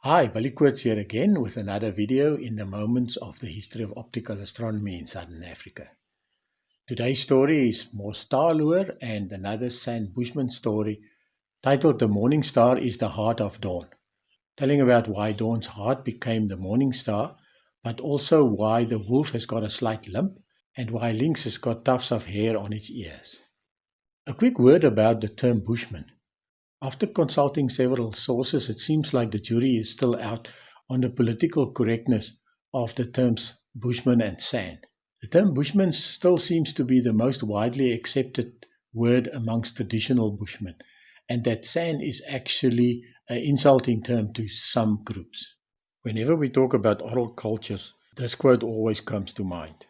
Hi, Billy Quirts here again with another video in the moments of the history of optical astronomy in Southern Africa. Today's story is more star lure and another San Bushman story titled The Morning Star is the Heart of Dawn, telling about why Dawn's heart became the morning star, but also why the wolf has got a slight limp and why Lynx has got tufts of hair on its ears. A quick word about the term Bushman. After consulting several sources, it seems like the jury is still out on the political correctness of the terms Bushman and San. The term Bushman still seems to be the most widely accepted word amongst traditional Bushmen, and that San is actually an insulting term to some groups. Whenever we talk about oral cultures, this quote always comes to mind.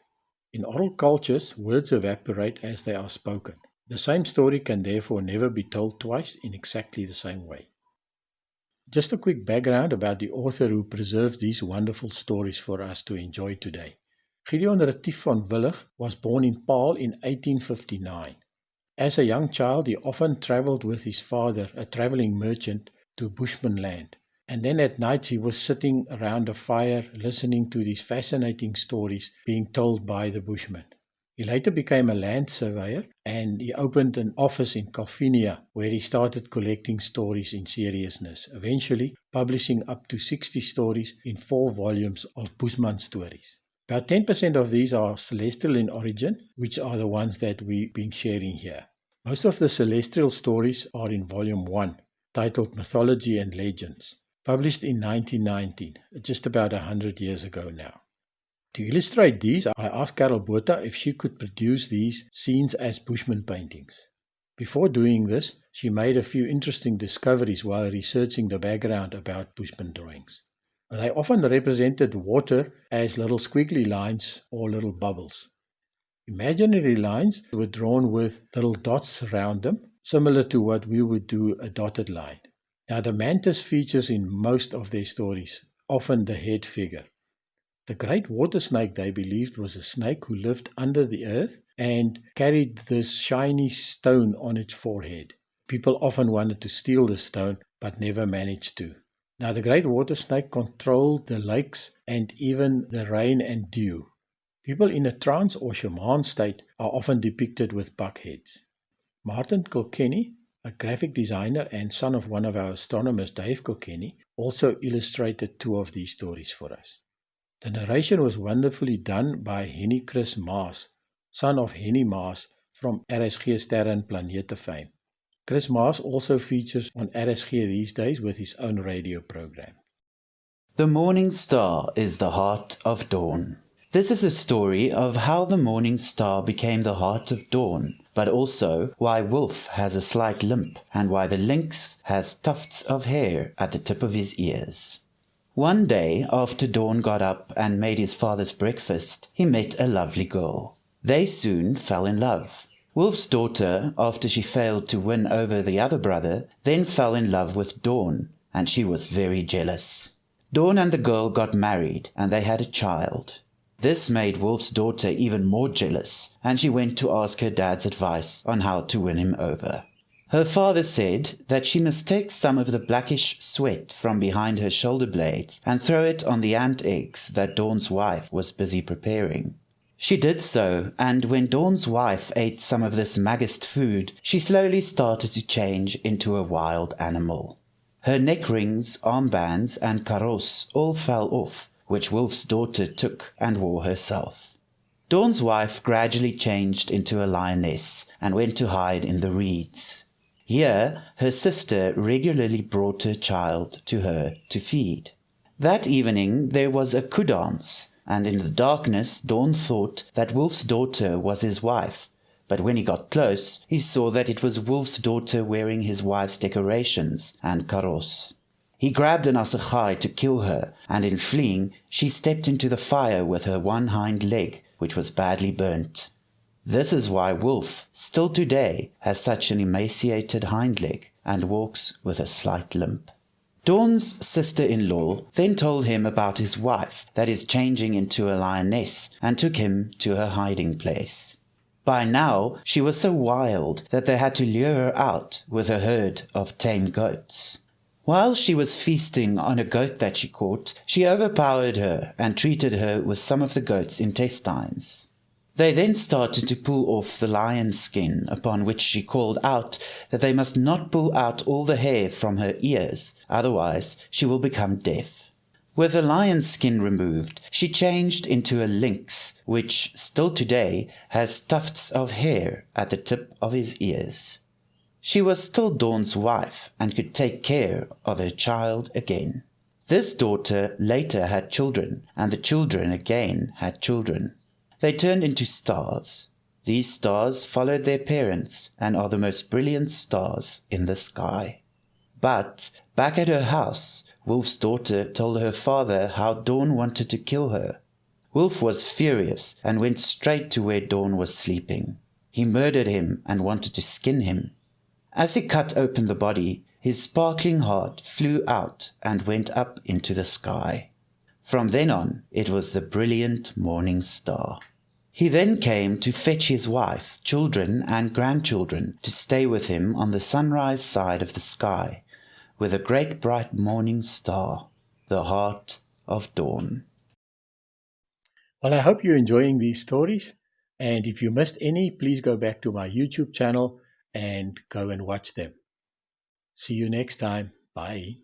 In oral cultures, words evaporate as they are spoken. The same story can therefore never be told twice in exactly the same way. Just a quick background about the author who preserved these wonderful stories for us to enjoy today. Gideon Retief van Willig was born in Paarl in 1859. As a young child, he often traveled with his father, a traveling merchant, to Bushmanland. And then at night he was sitting around a fire listening to these fascinating stories being told by the Bushmen. He later became a land surveyor and he opened an office in Calvinia where he started collecting stories in seriousness, eventually publishing up to 60 stories in 4 volumes of Bushman stories. About 10% of these are celestial in origin, which are the ones that we've been sharing here. Most of the celestial stories are in volume 1, titled Mythology and Legends, published in 1919, just about 100 years ago now. To illustrate these, I asked Carol Botha if she could produce these scenes as Bushman paintings. Before doing this, she made a few interesting discoveries while researching the background about Bushman drawings. They often represented water as little squiggly lines or little bubbles. Imaginary lines were drawn with little dots around them, similar to what we would do a dotted line. Now, the mantis features in most of their stories, often the head figure. The great water snake, they believed, was a snake who lived under the earth and carried this shiny stone on its forehead. People often wanted to steal the stone, but never managed to. Now, the great water snake controlled the lakes and even the rain and dew. People in a trance or shaman state are often depicted with buck heads. Martin Kilkenny, a graphic designer and son of one of our astronomers, Dave Kilkenny, also illustrated 2 of these stories for us. The narration was wonderfully done by Henny Chris Maas, son of Henny Maas from RSG Sterre en Planete fame. Chris Maas also features on RSG these days with his own radio program. The morning star is the heart of dawn. This is a story of how the morning star became the heart of dawn, but also why Wolf has a slight limp and why the lynx has tufts of hair at the tip of his ears. One day, after Dawn got up and made his father's breakfast, he met a lovely girl. They soon fell in love. Wolf's daughter, after she failed to win over the other brother, then fell in love with Dawn, and she was very jealous. Dawn and the girl got married, and they had a child. This made Wolf's daughter even more jealous, and she went to ask her dad's advice on how to win him over. Her father said that she must take some of the blackish sweat from behind her shoulder blades and throw it on the ant eggs that Dawn's wife was busy preparing. She did so, and when Dawn's wife ate some of this maggest food, she slowly started to change into a wild animal. Her neck rings, armbands, and kaross all fell off, which Wolf's daughter took and wore herself. Dawn's wife gradually changed into a lioness and went to hide in the reeds. Here, her sister regularly brought her child to her to feed. That evening there was a coup-dance, and in the darkness Dawn thought that Wolf's daughter was his wife, but when he got close, he saw that it was Wolf's daughter wearing his wife's decorations and kaross. He grabbed an assegai to kill her, and in fleeing, she stepped into the fire with her one hind leg, which was badly burnt. This is why Wolf, still today, has such an emaciated hind leg and walks with a slight limp. Dawn's sister-in-law then told him about his wife that is changing into a lioness and took him to her hiding place. By now, she was so wild that they had to lure her out with a herd of tame goats. While she was feasting on a goat that she caught, she overpowered her and treated her with some of the goat's intestines. They then started to pull off the lion's skin, upon which she called out that they must not pull out all the hair from her ears, otherwise she will become deaf. With the lion's skin removed, she changed into a lynx, which still today has tufts of hair at the tip of his ears. She was still Dawn's wife and could take care of her child again. This daughter later had children, and the children again had children. They turned into stars. These stars followed their parents and are the most brilliant stars in the sky. But back at her house, Wolf's daughter told her father how Dawn wanted to kill her. Wolf was furious and went straight to where Dawn was sleeping. He murdered him and wanted to skin him. As he cut open the body, his sparkling heart flew out and went up into the sky. From then on, it was the brilliant morning star. He then came to fetch his wife, children and grandchildren to stay with him on the sunrise side of the sky, with a great bright morning star, the heart of Dawn. Well, I hope you're enjoying these stories. And if you missed any, please go back to my YouTube channel and go and watch them. See you next time. Bye.